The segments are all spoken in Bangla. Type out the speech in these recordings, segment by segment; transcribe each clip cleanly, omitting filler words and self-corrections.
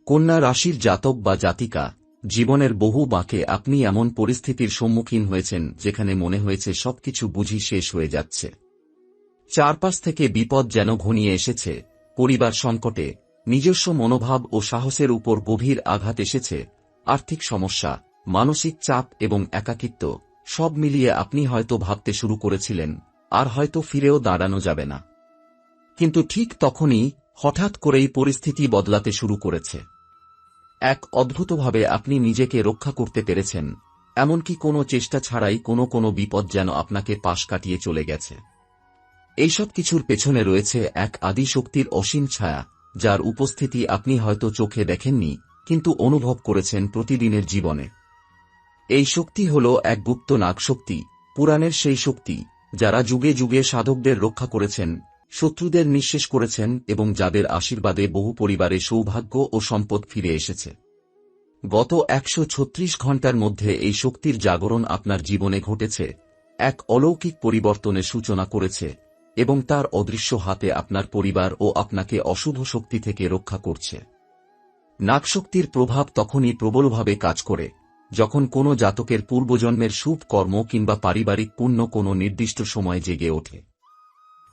কন্যা রাশির জাতক বা জাতিকা, জীবনের বহু বাঁকে আপনি এমন পরিস্থিতির সম্মুখীন হয়েছেন যেখানে মনে হয়েছে সবকিছু বুঝি শেষ হয়ে যাচ্ছে। চারপাশ থেকে বিপদ যেন ঘনিয়ে এসেছে, পরিবার সংকটে, নিজস্ব মনোভাব ও সাহসের উপর গভীর আঘাত এসেছে, আর্থিক সমস্যা, মানসিক চাপ এবং একাকিত্ব, সব মিলিয়ে আপনি হয়তো ভাবতে শুরু করেছিলেন আর হয়তো ফিরেও দাঁড়ানো যাবে না। কিন্তু ঠিক তখনই হঠাৎ করেই পরিস্থিতি বদলাতে শুরু করেছে। এক অদ্ভুতভাবে আপনি নিজেকে রক্ষা করতে পেরেছেন, এমনকি কোনো চেষ্টা ছাড়াই কোনো বিপদ যেন আপনাকে পাশ কাটিয়ে চলে গেছে। এইসব কিছুর পেছনে রয়েছে এক আদি শক্তির অসীম ছায়া, যার উপস্থিতি আপনি হয়তো চোখে দেখেননি কিন্তু অনুভব করেছেন প্রতিদিনের জীবনে। এই শক্তি হল এক গুপ্ত নাগশক্তি, পুরাণের সেই শক্তি যারা যুগে যুগে সাধকদের রক্ষা করেছেন, শত্রুদের নিঃশেষ করেছেন এবং যাদের আশীর্বাদে বহু পরিবারে সৌভাগ্য ও সম্পদ ফিরে এসেছে। গত 136 ঘণ্টার মধ্যে এই শক্তির জাগরণ আপনার জীবনে ঘটেছে, এক অলৌকিক পরিবর্তনের সূচনা করেছে এবং তার অদৃশ্য হাতে আপনার পরিবার ও আপনাকে অশুভ শক্তি থেকে রক্ষা করছে। নাগশক্তির প্রভাব তখনই প্রবলভাবে কাজ করে যখন কোনো জাতকের পূর্বজন্মের শুভ কর্ম কিংবা পারিবারিক পুণ্য কোনো নির্দিষ্ট সময় জেগে ওঠে।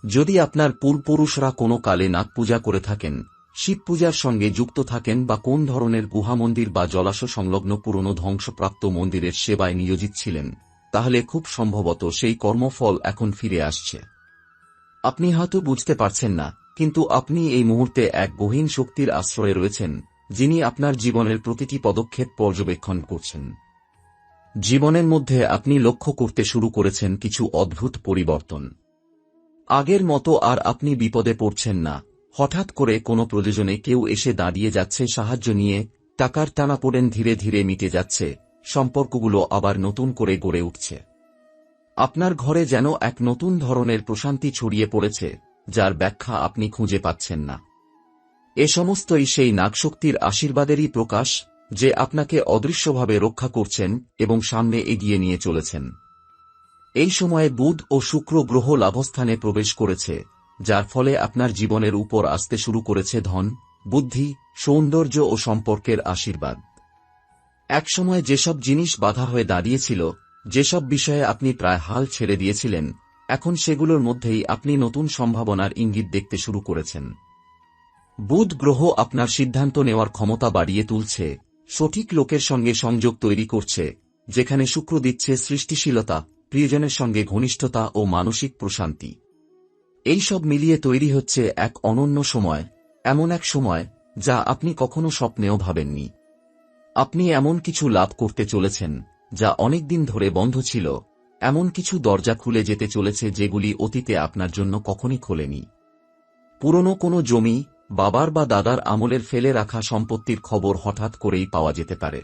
যদি আপনার পূর্বপুরুষরা কোনো কালে নাগ পূজা করে থাকেন, শিব পূজার সঙ্গে যুক্ত থাকেন বা কোন ধরনের গুহামন্দির বা জলাশয় সংলগ্ন পুরনো ধ্বংসপ্রাপ্ত মন্দিরের সেবায় নিয়োজিত ছিলেন, তাহলে খুব সম্ভবত সেই কর্মফল এখন ফিরে আসছে। আপনি হয়তো বুঝতে পারছেন না, কিন্তু আপনি এই মুহূর্তে এক গহীন শক্তির আশ্রয়ে রয়েছেন, যিনি আপনার জীবনের প্রতিটি পদক্ষেপ পর্যবেক্ষণ করছেন। জীবনের মধ্যে আপনি লক্ষ্য করতে শুরু করেছেন কিছু অদ্ভুত পরিবর্তন। আগের মতো আর আপনি বিপদে পড়ছেন না, হঠাৎ করে কোনো প্রয়োজনে কেউ এসে দাঁড়িয়ে যাচ্ছে সাহায্য নিয়ে, টাকার টানাপোড়েন ধীরে ধীরে মিটে যাচ্ছে, সম্পর্কগুলো আবার নতুন করে গড়ে উঠছে। আপনার ঘরে যেন এক নতুন ধরনের প্রশান্তি ছড়িয়ে পড়েছে, যার ব্যাখ্যা আপনি খুঁজে পাচ্ছেন না। এ সমস্তই সেই নাগশক্তির আশীর্বাদেরই প্রকাশ, যে আপনাকে অদৃশ্যভাবে রক্ষা করছেন এবং সামনে এগিয়ে নিয়ে চলেছেন। এই সময়ে বুধ ও শুক্র গ্রহ লাভস্থানে প্রবেশ করেছে, যার ফলে আপনার জীবনের উপর আসতে শুরু করেছে ধন, বুদ্ধি, সৌন্দর্য ও সম্পর্কের আশীর্বাদ। একসময় যেসব জিনিস বাধা হয়ে দাঁড়িয়েছিল, যেসব বিষয়ে আপনি প্রায় হাল ছেড়ে দিয়েছিলেন, এখন সেগুলোর মধ্যেই আপনি নতুন সম্ভাবনার ইঙ্গিত দেখতে শুরু করেছেন। বুধ গ্রহ আপনার সিদ্ধান্ত নেওয়ার ক্ষমতা বাড়িয়ে তুলছে, সঠিক লোকের সঙ্গে সংযোগ তৈরি করছে, যেখানে শুক্র দিচ্ছে সৃষ্টিশীলতা, প্রিয়জনের সঙ্গে ঘনিষ্ঠতা ও মানসিক প্রশান্তি। এই সব মিলিয়ে তৈরি হচ্ছে এক অনন্য সময়, এমন এক সময় যা আপনি কখনো স্বপ্নেও ভাবেননি। আপনি এমন কিছু লাভ করতে চলেছেন যা অনেকদিন ধরে বন্ধ ছিল, এমন কিছু দরজা খুলে যেতে চলেছে যেগুলি অতীতে আপনার জন্য কখনই খোলেনি। পুরনো কোনো জমি, বাবার বা দাদার আমলের ফেলে রাখা সম্পত্তির খবর হঠাৎ করেই পাওয়া যেতে পারে।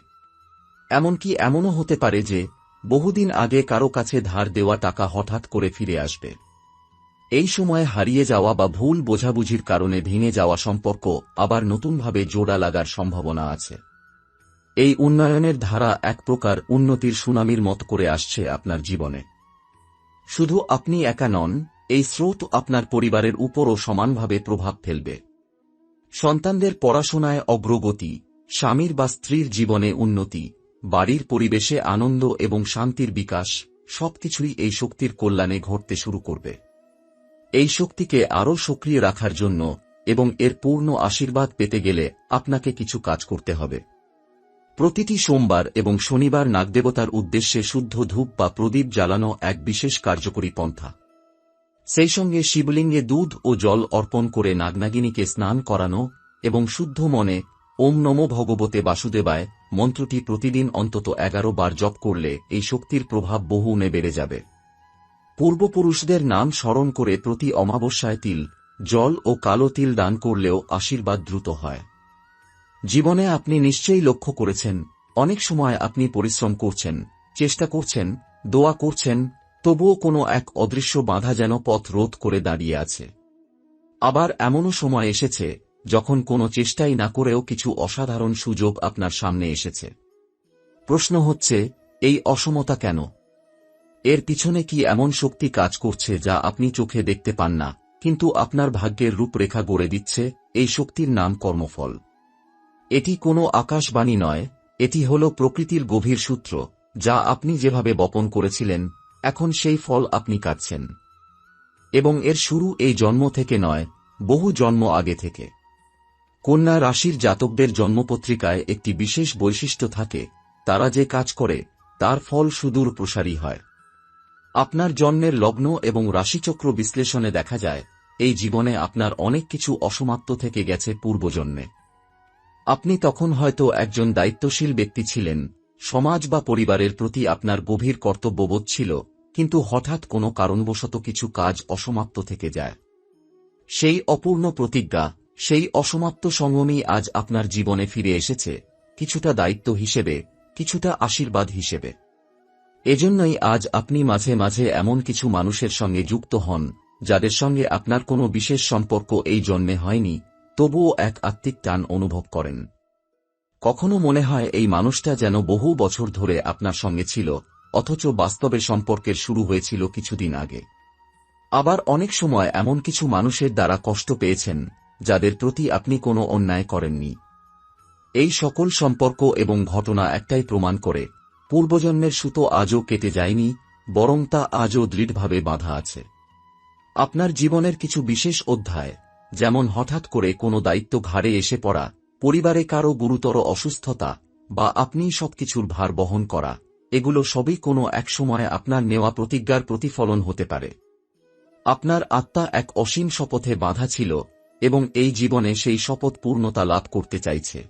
এমনকি এমনও হতে পারে যে বহুদিন আগে কারো কাছে ধার দেওয়া টাকা হঠাৎ করে ফিরে আসবে। এই সময়ে হারিয়ে যাওয়া বা ভুল বোঝাবুঝির কারণে ভেঙে যাওয়া সম্পর্ক আবার নতুনভাবে জোড়া লাগার সম্ভাবনা আছে। এই উন্নয়নের ধারা এক প্রকার উন্নতির সুনামির মত করে আসছে আপনার জীবনে। শুধু আপনি একা নন, এই স্রোত আপনার পরিবারের উপরও সমানভাবে প্রভাব ফেলবে। সন্তানদের পড়াশোনায় অগ্রগতি, স্বামীর বা স্ত্রীর জীবনে উন্নতি, বাড়ির পরিবেশে আনন্দ এবং শান্তির বিকাশ, সবকিছুই এই শক্তির কল্যাণে ঘটতে শুরু করবে। এই শক্তিকে আরও সক্রিয় রাখার জন্য এবং এর পূর্ণ আশীর্বাদ পেতে গেলে আপনাকে কিছু কাজ করতে হবে। প্রতিটি সোমবার এবং শনিবার নাগদেবতার উদ্দেশ্যে শুদ্ধ ধূপ বা প্রদীপ জ্বালানো এক বিশেষ কার্যকরী পন্থা। সেই সঙ্গে শিবলিঙ্গে দুধ ও জল অর্পণ করে নাগনাগিনীকে স্নান করানো এবং শুদ্ধ মনে ওম নমো ভগবতে বাসুদেবায় মন্ত্রটি প্রতিদিন অন্তত 11 বার জপ করলে এই শক্তির প্রভাব বহুগুণে বেড়ে যাবে। পূর্বপুরুষদের নাম স্মরণ করে প্রতি অমাবস্যায় তিল, জল ও কালো তিল দান করলেও আশীর্বাদ দ্রুত হয়। জীবনে আপনি নিশ্চয়ই লক্ষ্য করেছেন, অনেক সময় আপনি পরিশ্রম করছেন, চেষ্টা করছেন, দোয়া করছেন, তবুও কোনো এক অদৃশ্য বাধা যেন পথ রোধ করে দাঁড়িয়ে আছে। আবার এমনও সময় এসেছে যখন কোনো চেষ্টাই না করেও কিছু অসাধারণ সুযোগ আপনার সামনে এসেছে। প্রশ্ন হচ্ছে, এই অসমতা কেন? এর পিছনে কি এমন শক্তি কাজ করছে যা আপনি চোখে দেখতে পান না, কিন্তু আপনার ভাগ্যের রূপরেখা গড়ে দিচ্ছে? এই শক্তির নাম কর্মফল। এটি কোনো আকাশবাণী নয়, এটি হল প্রকৃতির গভীর সূত্র, যা আপনি যেভাবে বপন করেছিলেন, এখন সেই ফল আপনি কাটছেন। এবং এর শুরু এই জন্ম থেকে নয়, বহু জন্ম আগে থেকে। কন্যা রাশির জাতকদের জন্মপত্রিকায় একটি বিশেষ বৈশিষ্ট্য থাকে, তারা যে কাজ করে তার ফল সুদূর প্রসারী হয়। আপনার জন্মের লগ্ন এবং রাশিচক্র বিশ্লেষণে দেখা যায়, এই জীবনে আপনার অনেক কিছু অসমাপ্ত থেকে গেছে পূর্বজন্মে। আপনি তখন হয়তো একজন দায়িত্বশীল ব্যক্তি ছিলেন, সমাজ বা পরিবারের প্রতি আপনার গভীর কর্তব্যবোধ ছিল, কিন্তু হঠাৎ কোনো কারণবশত কিছু কাজ অসমাপ্ত থেকে যায়। সেই অপূর্ণ প্রতিজ্ঞা, সেই অসমাপ্ত সংযমই আজ আপনার জীবনে ফিরে এসেছে, কিছুটা দায়িত্ব হিসেবে, কিছুটা আশীর্বাদ হিসেবে। এজন্যই আজ আপনি মাঝে মাঝে এমন কিছু মানুষের সঙ্গে যুক্ত হন, যাদের সঙ্গে আপনার কোনো বিশেষ সম্পর্ক এই জন্মে হয়নি, তবুও এক আত্মিক টান অনুভব করেন। কখনো মনে হয় এই মানুষটা যেন বহু বছর ধরে আপনার সঙ্গে ছিল, অথচ বাস্তবে সম্পর্কের শুরু হয়েছিল কিছুদিন আগে। আবার অনেক সময় এমন কিছু মানুষের দ্বারা কষ্ট পেয়েছেন, যাদের প্রতি আপনি কোনো অন্যায় করেননি। এই সকল সম্পর্ক এবং ঘটনা একটাই প্রমাণ করে, পূর্বজন্মের সুতো আজও কেটে যায়নি, বরং তা আজও দৃঢ়ভাবে বাঁধা আছে। আপনার জীবনের কিছু বিশেষ অধ্যায়, যেমন হঠাৎ করে কোনো দায়িত্ব ঘাড়ে এসে পড়া, পরিবারে কারো গুরুতর অসুস্থতা, বা আপনি সবকিছুর ভার বহন করা, এগুলো সবই কোনো এক সময়ে আপনার নেওয়া প্রতিজ্ঞার প্রতিফলন হতে পারে। আপনার আত্মা এক অসীম শপথে বাঁধা ছিল, এবং এই জীবনে সেই শপথ পূর্ণতা লাভ করতে চাইছে।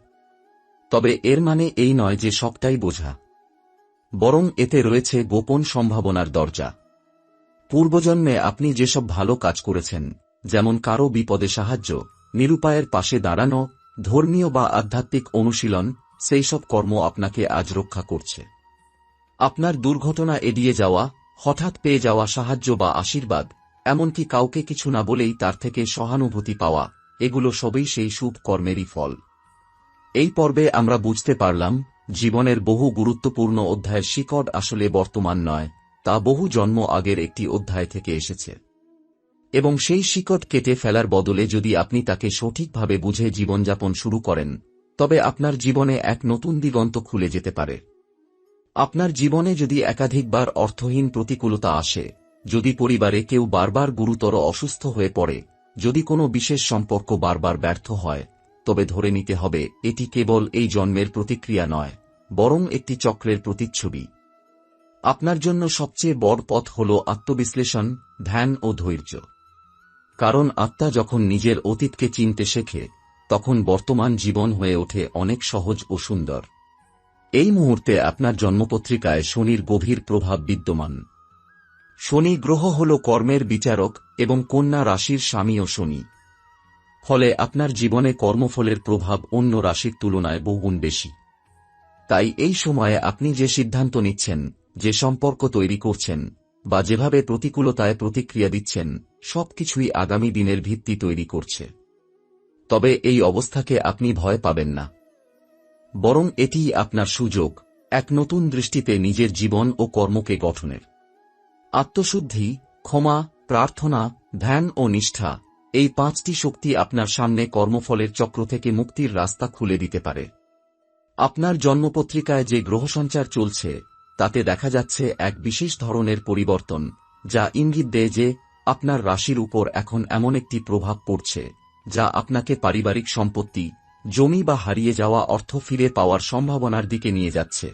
তবে এর মানে এই নয় যে সবটাই বোঝা, বরং এতে রয়েছে গোপন সম্ভাবনার দরজা। পূর্বজন্মে আপনি যেসব ভালো কাজ করেছেন, যেমন কারো বিপদে সাহায্য, নিরুপায়ের পাশে দাঁড়ানো, ধর্মীয় বা আধ্যাত্মিক অনুশীলন, সেই সব কর্ম আপনাকে আজ রক্ষা করছে। আপনার দুর্ঘটনা এড়িয়ে যাওয়া, হঠাৎ পেয়ে যাওয়া সাহায্য বা আশীর্বাদ, এমনকি কাউকে কিছু না বলেই তার থেকে সহানুভূতি পাওয়া, এগুলো সবই সেই শুভ কর্মেরই ফল। এই পর্বে আমরা বুঝতে পারলাম, জীবনের বহু গুরুত্বপূর্ণ অধ্যায়ের শিকড় আসলে বর্তমান নয়, তা বহু জন্ম আগের একটি অধ্যায় থেকে এসেছে। এবং সেই শিকড় কেটে ফেলার বদলে যদি আপনি তাকে সঠিকভাবে বুঝে জীবনযাপন শুরু করেন, তবে আপনার জীবনে এক নতুন দিগন্ত খুলে যেতে পারে। আপনার জীবনে যদি একাধিকবার অর্থহীন প্রতিকূলতা আসে, যদি পরিবারে কেউ বারবার গুরুতর অসুস্থ হয়ে পড়ে, যদি কোনো বিশেষ সম্পর্ক বারবার ব্যর্থ হয়, তবে ধরে নিতে হবে এটি কেবল এই জন্মের প্রতিক্রিয়া নয়, বরং একটি চক্রের প্রতিচ্ছবি। আপনার জন্য সবচেয়ে বড় পথ হল আত্মবিশ্লেষণ, ধ্যান ও ধৈর্য। কারণ আত্মা যখন নিজের অতীতকে চিনতে শেখে, তখন বর্তমান জীবন হয়ে ওঠে অনেক সহজ ও সুন্দর। এই মুহূর্তে আপনার জন্মপত্রিকায় শনির গভীর প্রভাব বিদ্যমান। শনি গ্রহ হল কর্মের বিচারক এবং কন্যা রাশির স্বামীও শনি। ফলে আপনার জীবনে কর্মফলের প্রভাব অন্য রাশির তুলনায় বহুগুণ বেশি। তাই এই সময়ে আপনি যে সিদ্ধান্ত নিচ্ছেন, যে সম্পর্ক তৈরি করছেন, বা যেভাবে প্রতিকূলতায় প্রতিক্রিয়া দিচ্ছেন, সবকিছুই আগামী দিনের ভিত্তি তৈরি করছে। তবে এই অবস্থাকে আপনি ভয় পাবেন না, বরং এটিই আপনার সুযোগ, এক নতুন দৃষ্টিতে নিজের জীবন ও কর্মকে গঠনের। আত্মশুদ্ধি, ক্ষমা, প্রার্থনা, ধ্যান ও নিষ্ঠা, এই পাঁচটি শক্তি আপনার সামনে কর্মফলের চক্র থেকে মুক্তির রাস্তা খুলে দিতে পারে। আপনার জন্মপত্রিকায় যে গ্রহসঞ্চার চলছে, তাতে দেখা যাচ্ছে এক বিশেষ ধরনের পরিবর্তন, যা ইঙ্গিত দেয় যে আপনার রাশির উপর এখন এমন একটি প্রভাব পড়ছে, যা আপনাকে পারিবারিক সম্পত্তি, জমি বা হারিয়ে যাওয়া অর্থ ফিরে পাওয়ার সম্ভাবনার দিকে নিয়ে যাচ্ছে।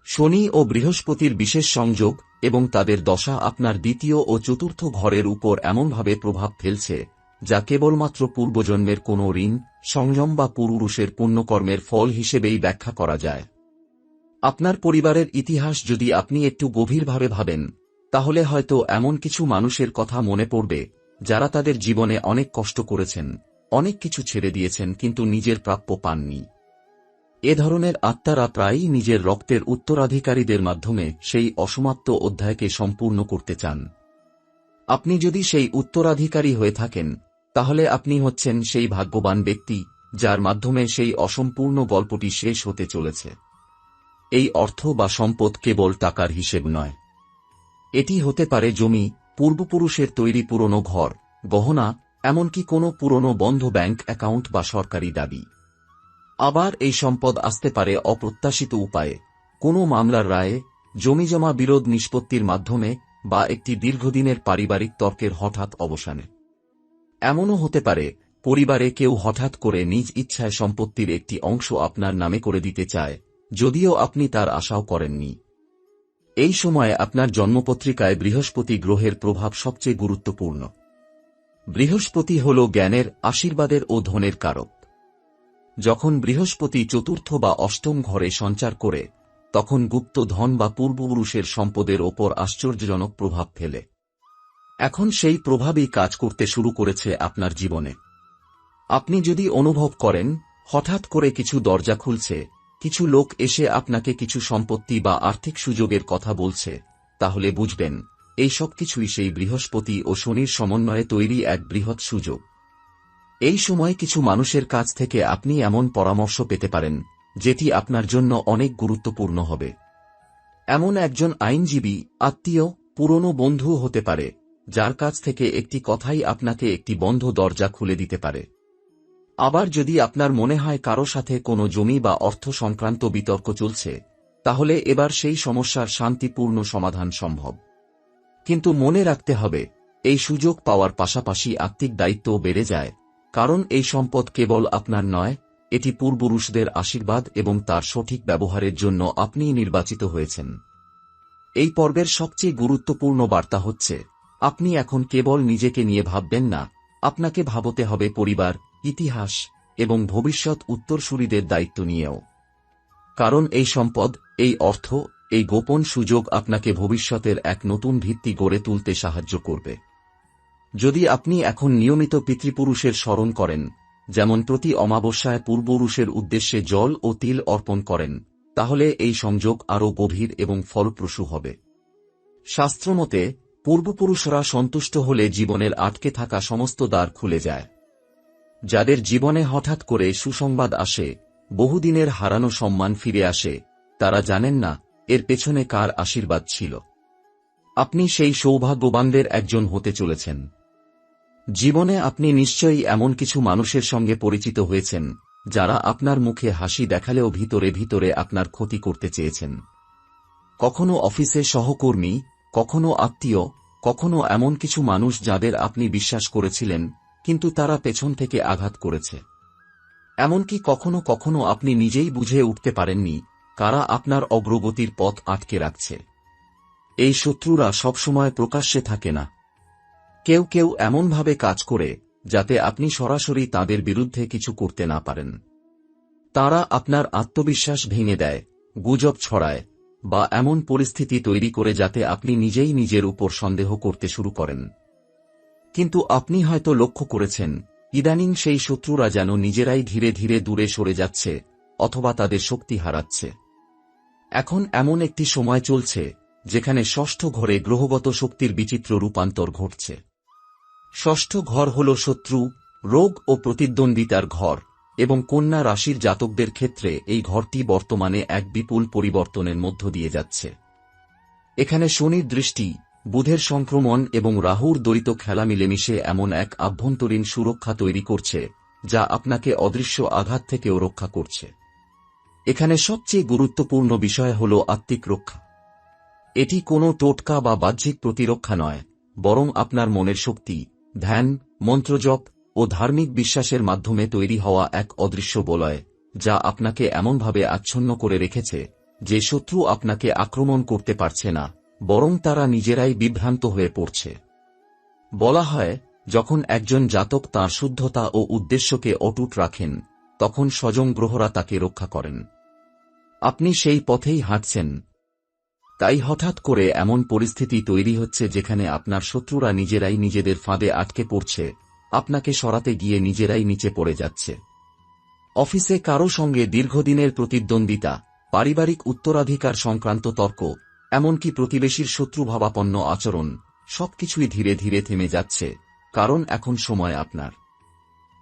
শনি ও বৃহস্পতির বিশেষ সংযোগ এবং তাদের দশা আপনার দ্বিতীয় ও চতুর্থ ঘরের উপর এমনভাবে প্রভাব ফেলছে, যা কেবলমাত্র পূর্বজন্মের কোনো ঋণ, সংযম বা পূর্বপুরুষের পুণ্যকর্মের ফল হিসেবেই ব্যাখ্যা করা যায়। আপনার পরিবারের ইতিহাস যদি আপনি একটু গভীরভাবে ভাবেন, তাহলে হয়তো এমন কিছু মানুষের কথা মনে পড়বে, যারা তাদের জীবনে অনেক কষ্ট করেছেন, অনেক কিছু ছেড়ে দিয়েছেন, কিন্তু নিজের প্রাপ্য পাননি। এ ধরনের আত্মারা প্রায়ই নিজের রক্তের উত্তরাধিকারীদের মাধ্যমে সেই অসমাপ্ত অধ্যায়কে সম্পূর্ণ করতে চান। আপনি যদি সেই উত্তরাধিকারী হয়ে থাকেন, তাহলে আপনি হচ্ছেন সেই ভাগ্যবান ব্যক্তি, যার মাধ্যমে সেই অসম্পূর্ণ গল্পটি শেষ হতে চলেছে। এই অর্থ বা সম্পদ কেবল টাকার হিসেব নয়। এটি হতে পারে জমি, পূর্বপুরুষের তৈরি পুরনো ঘর, গহনা, এমনকি কোনো পুরনো বন্ধ ব্যাংক অ্যাকাউন্ট বা সরকারি দাবি। আবার এই সম্পদ আসতে পারে অপ্রত্যাশিত উপায়ে, কোনো মামলার রায়ে, জমিজমা বিরোধ নিষ্পত্তির মাধ্যমে বা একটি দীর্ঘদিনের পারিবারিক তর্কের হঠাৎ অবসানে। এমনও হতে পারে পরিবারে কেউ হঠাৎ করে নিজ ইচ্ছায় সম্পত্তির একটি অংশ আপনার নামে করে দিতে চায়, যদিও আপনি তার আশাও করেননি। এই সময়ে আপনার জন্মপত্রিকায় বৃহস্পতি গ্রহের প্রভাব সবচেয়ে গুরুত্বপূর্ণ। বৃহস্পতি হল জ্ঞানের, আশীর্বাদের ও ধনের কারক। যখন বৃহস্পতি চতুর্থ বা অষ্টম ঘরে সঞ্চার করে, তখন গুপ্ত ধন বা পূর্বপুরুষের সম্পদের ওপর আশ্চর্যজনক প্রভাব ফেলে। এখন সেই প্রভাবই কাজ করতে শুরু করেছে আপনার জীবনে। আপনি যদি অনুভব করেন হঠাৎ করে কিছু দরজা খুলছে, কিছু লোক এসে আপনাকে কিছু সম্পত্তি বা আর্থিক সুযোগের কথা বলছে, তাহলে বুঝবেন এই সব কিছুই সেই বৃহস্পতি ও শনির সমন্বয়ে তৈরি এক বৃহৎ সুযোগ। এই সময় কিছু মানুষের কাছ থেকে আপনি এমন পরামর্শ পেতে পারেন যেটি আপনার জন্য অনেক গুরুত্বপূর্ণ হবে। এমন একজন আইনজীবী, আত্মীয়, পুরনো বন্ধু হতে পারে, যার কাছ থেকে একটি কথাই আপনাকে একটি বন্ধ দরজা খুলে দিতে পারে। আবার যদি আপনার মনে হয় কারো সাথে কোনো জমি বা অর্থ সংক্রান্ত বিতর্ক চলছে, তাহলে এবার সেই সমস্যার শান্তিপূর্ণ সমাধান সম্ভব। কিন্তু মনে রাখতে হবে, এই সুযোগ পাওয়ার পাশাপাশি আত্মিক দায়িত্বও বেড়ে যায়, কারণ এই সম্পদ কেবল আপনার নয়, এটি পূর্বপুরুষদের আশীর্বাদ এবং তার সঠিক ব্যবহারের জন্য আপনিই নির্বাচিত হয়েছেন। এই পর্বের সবচেয়ে গুরুত্বপূর্ণ বার্তা হচ্ছে, আপনি এখন কেবল নিজেকে নিয়ে ভাববেন না, আপনাকে ভাবতে হবে পরিবার, ইতিহাস এবং ভবিষ্যৎ উত্তরসূরিদের দায়িত্ব নিয়েও। কারণ এই সম্পদ, এই অর্থ, এই গোপন সুযোগ আপনাকে ভবিষ্যতের এক নতুন ভিত্তি গড়ে তুলতে সাহায্য করবে। যদি আপনি এখন নিয়মিত পিতৃপুরুষের স্মরণ করেন, যেমন প্রতি অমাবস্যায় পূর্বপুরুষের উদ্দেশ্যে জল ও তিল অর্পণ করেন, তাহলে এই সংযোগ আরও গভীর এবং ফলপ্রসূ হবে। শাস্ত্রমতে পূর্বপুরুষরা সন্তুষ্ট হলে জীবনের আটকে থাকা সমস্ত দ্বার খুলে যায়। যাদের জীবনে হঠাৎ করে সুসংবাদ আসে, বহুদিনের হারানো সম্মান ফিরে আসে, তারা জানেন না এর পেছনে কার আশীর্বাদ ছিল। আপনি সেই সৌভাগ্যবানদের একজন হতে চলেছেন। জীবনে আপনি নিশ্চয়ই এমন কিছু মানুষের সঙ্গে পরিচিত হয়েছেন, যারা আপনার মুখে হাসি দেখালেও ভিতরে ভিতরে আপনার ক্ষতি করতে চেয়েছেন। কখনো অফিসে সহকর্মী, কখনো আত্মীয়, কখনো এমন কিছু মানুষ যাদের আপনি বিশ্বাস করেছিলেন, কিন্তু তারা পেছন থেকে আঘাত করেছে। এমনকি কখনো কখনো আপনি নিজেই বুঝে উঠতে পারেননি কারা আপনার অগ্রগতির পথ আটকে রাখছে। এই শত্রুরা সবসময় প্রকাশ্যে থাকে না। কেউ কেউ এমনভাবে কাজ করে যাতে আপনি সরাসরি তাদের বিরুদ্ধে কিছু করতে না পারেন। তারা আপনার আত্মবিশ্বাস ভেঙে দেয়, গুজব ছড়ায়, বা এমন পরিস্থিতি তৈরি করে যাতে আপনি নিজেই নিজের উপর সন্দেহ করতে শুরু করেন। কিন্তু আপনি হয়তো লক্ষ্য করেছেন, ইদানিং সেই শত্রুরা যেন নিজেরাই ধীরে ধীরে দূরে সরে যাচ্ছে, অথবা তাদের শক্তি হারাচ্ছে। এখন এমন একটি সময় চলছে যেখানে ষষ্ঠ ঘরে গ্রহগত শক্তির বিচিত্র রূপান্তর ঘটছে। ষষ্ঠ ঘর হল শত্রু, রোগ ও প্রতিদ্বন্দ্বিতার ঘর, এবং কন্যা রাশির জাতকদের ক্ষেত্রে এই ঘরটি বর্তমানে এক বিপুল পরিবর্তনের মধ্য দিয়ে যাচ্ছে। এখানে শনির দৃষ্টি, বুধের সংক্রমণ এবং রাহুর দরিত খেলা মিলেমিশে এমন এক আভ্যন্তরীণ সুরক্ষা তৈরি করছে যা আপনাকে অদৃশ্য আঘাত থেকেও রক্ষা করছে। এখানে সবচেয়ে গুরুত্বপূর্ণ বিষয় হল আত্মিক রক্ষা। এটি কোনো টোটকা বা বাহ্যিক প্রতিরক্ষা নয়, বরং আপনার মনের শক্তি, ধ্যান, মন্ত্রজপ ও ধার্মিক বিশ্বাসের মাধ্যমে তৈরি হওয়া এক অদৃশ্য বলয়, যা আপনাকে এমনভাবে আচ্ছন্ন করে রেখেছে যে শত্রু আপনাকে আক্রমণ করতে পারছে না, বরং তারা নিজেরাই বিভ্রান্ত হয়ে পড়ছে। বলা হয়, যখন একজন জাতক তাঁর শুদ্ধতা ও উদ্দেশ্যকে অটুট রাখেন, তখন স্বয়ং গ্রহরা তাকে রক্ষা করেন। আপনি সেই পথেই হাঁটছেন। তাই হঠাৎ করে এমন পরিস্থিতি তৈরি হচ্ছে যেখানে আপনার শত্রুরা নিজেরাই নিজেদের ফাঁদে আটকে পড়ছে, আপনাকে সরাতে গিয়ে নিজেরাই নিচে পড়ে যাচ্ছে। অফিসে কারো সঙ্গে দীর্ঘদিনের প্রতিদ্বন্দ্বিতা, পারিবারিক উত্তরাধিকার সংক্রান্ত তর্ক, এমনকি প্রতিবেশীর শত্রুভাবাপন্ন আচরণ, সবকিছুই ধীরে ধীরে থেমে যাচ্ছে, কারণ এখন সময় আপনার।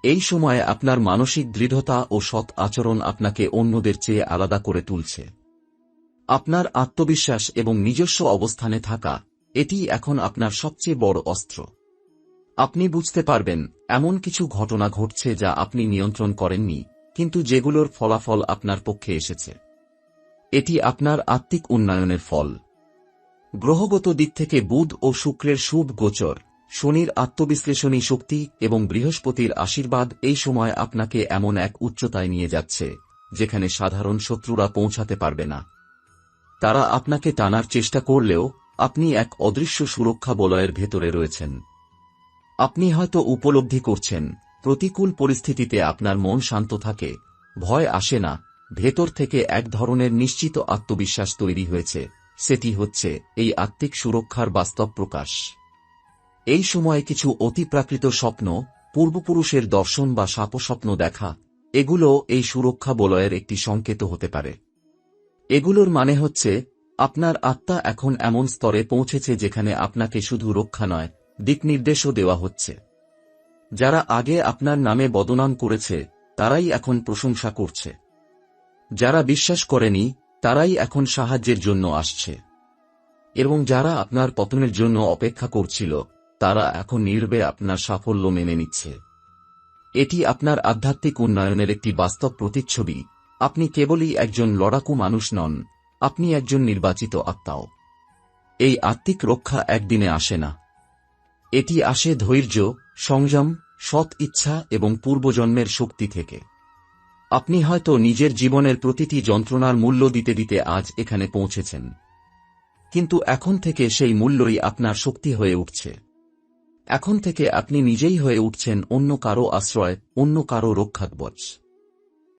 এই সময়ে আপনার মানসিক দৃঢ়তা ও সৎ আচরণ আপনাকে অন্যদের চেয়ে আলাদা করে তুলছে। আপনার আত্মবিশ্বাস এবং নিজস্ব অবস্থানে থাকা, এটি এখন আপনার সবচেয়ে বড় অস্ত্র। আপনি বুঝতে পারবেন এমন কিছু ঘটনা ঘটছে যা আপনি নিয়ন্ত্রণ করেননি, কিন্তু যেগুলোর ফলাফল আপনার পক্ষে এসেছে। এটি আপনার আত্মিক উন্নয়নের ফল। গ্রহগত দিক থেকে বুধ ও শুক্রের শুভ গোচর, শনির আত্মবিশ্লেষণী শক্তি এবং বৃহস্পতির আশীর্বাদ এই সময় আপনাকে এমন এক উচ্চতায় নিয়ে যাচ্ছে যেখানে সাধারণ শত্রুরা পৌঁছাতে পারবে না। তারা আপনাকে টানার চেষ্টা করলেও আপনি এক অদৃশ্য সুরক্ষা বলয়ের ভেতরে রয়েছেন। আপনি হয়তো উপলব্ধি করছেন, প্রতিকূল পরিস্থিতিতে আপনার মন শান্ত থাকে, ভয় আসে না, ভেতর থেকে এক ধরনের নিশ্চিত আত্মবিশ্বাস তৈরি হয়েছে। সেটি হচ্ছে এই আত্মিক সুরক্ষার বাস্তব প্রকাশ। এই সময়ে কিছু অতিপ্রাকৃত স্বপ্ন, পূর্বপুরুষের দর্শন বা স্বপ্ন দেখা, এগুলো এই সুরক্ষা বলয়ের একটি সংকেত হতে পারে। এগুলোর মানে হচ্ছে আপনার আত্মা এখন এমন স্তরে পৌঁছেছে যেখানে আপনাকে শুধু রক্ষা নয়, দিকনির্দেশও দেওয়া হচ্ছে। যারা আগে আপনার নামে বদনাম করেছে তারাই এখন প্রশংসা করছে। যারা বিশ্বাস করেনি তারাই এখন সাহায্যের জন্য আসছে। এবং যারা আপনার পতনের জন্য অপেক্ষা করছিল তারা এখন নীরবে আপনার সাফল্য মেনে নিচ্ছে। এটি আপনার আধ্যাত্মিক উন্নয়নের একটি বাস্তব প্রতিচ্ছবি। আপনি কেবলই একজন লড়াকু মানুষ নন, আপনি একজন নির্বাচিত আত্মাও। এই আত্মিক রক্ষা একদিনে আসে না। এটি আসে ধৈর্য, সংযম, সৎ ইচ্ছা এবং পূর্বজন্মের শক্তি থেকে। আপনি হয়তো নিজের জীবনের প্রতিটি যন্ত্রণার মূল্য দিতে দিতে আজ এখানে পৌঁছেছেন, কিন্তু এখন থেকে সেই মূল্যই আপনার শক্তি হয়ে উঠছে। এখন থেকে আপনি নিজেই হয়ে উঠছেন অন্য কারো আশ্রয়, অন্য কারো রক্ষাকবচ।